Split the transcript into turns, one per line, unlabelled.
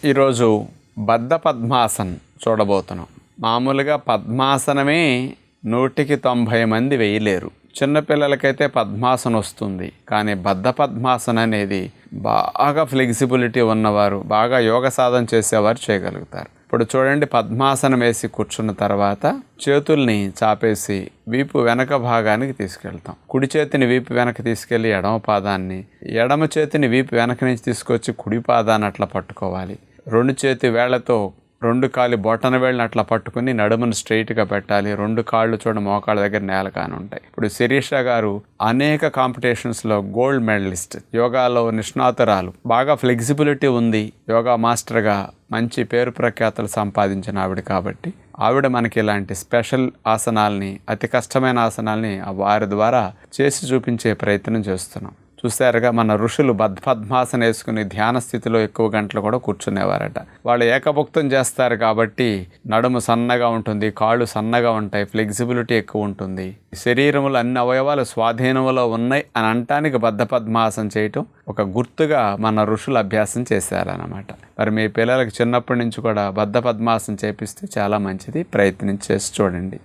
ఈరోజు బద్ధ పద్మాసన్ చూడబోతున్నాం. మామూలుగా పద్మాసనమే 190 మంది వేయలేరు. చిన్నపిల్లలకైతే పద్మాసనం వస్తుంది, కానీ బద్ధ పద్మాసనం అనేది బాగా ఫ్లెక్సిబిలిటీ ఉన్నవారు, బాగా యోగ సాధన చేసేవారు చేయగలుగుతారు. ఇప్పుడు చూడండి, పద్మాసనం వేసి కూర్చున్న తర్వాత చేతుల్ని చాపేసి వీపు వెనక భాగానికి తీసుకెళ్తాం. కుడి చేతిని వీపు వెనక తీసుకెళ్ళి ఎడమ పాదాన్ని, ఎడమ చేతిని వీపు వెనక నుంచి తీసుకొచ్చి కుడి పాదాన్ని అట్లా పట్టుకోవాలి. 2 చేతి వేళ్లతో 2 కాలి బొటన వేళ్ళని అట్లా పట్టుకుని నడుమును స్ట్రైట్గా పెట్టాలి. 2 కాళ్ళు చూడ మోకాళ్ళ దగ్గర నేల కాని ఉంటాయి. ఇప్పుడు శిరీష గారు అనేక కాంపిటీషన్స్లో గోల్డ్ మెడలిస్ట్, యోగాలో నిష్ణాతురాలు, బాగా ఫ్లెక్సిబిలిటీ ఉంది, యోగా మాస్టర్గా మంచి పేరు ప్రఖ్యాతలు సంపాదించిన ఆవిడ. కాబట్టి ఆవిడ మనకి ఇలాంటి స్పెషల్ ఆసనాల్ని, అతి కష్టమైన ఆసనాల్ని వారి ద్వారా చేసి చూపించే ప్రయత్నం చేస్తున్నాం. చూశారుగా, మన ఋషులు పద్మాసనం వేసుకుని ధ్యాన స్థితిలో ఎక్కువ గంటలు కూడా కూర్చునేవారట. వాళ్ళు ఏకభుక్తం చేస్తారు కాబట్టి నడుము సన్నగా ఉంటుంది, కాళ్ళు సన్నగా ఉంటాయి, ఫ్లెక్సిబిలిటీ ఎక్కువ ఉంటుంది. శరీరంలో అన్ని అవయవాలు స్వాధీనంలో ఉన్నాయి అని అనటానికి బద్ధ పద్మాసనం చేయటం ఒక గుర్తుగా మన ఋషులు అభ్యాసం చేశారన్నమాట. మరి మీ పిల్లలకి చిన్నప్పటి నుంచి కూడా బద్ధ పద్మాసనం చేపిస్తే చాలా మంచిది. ప్రయత్నం చేసి చూడండి.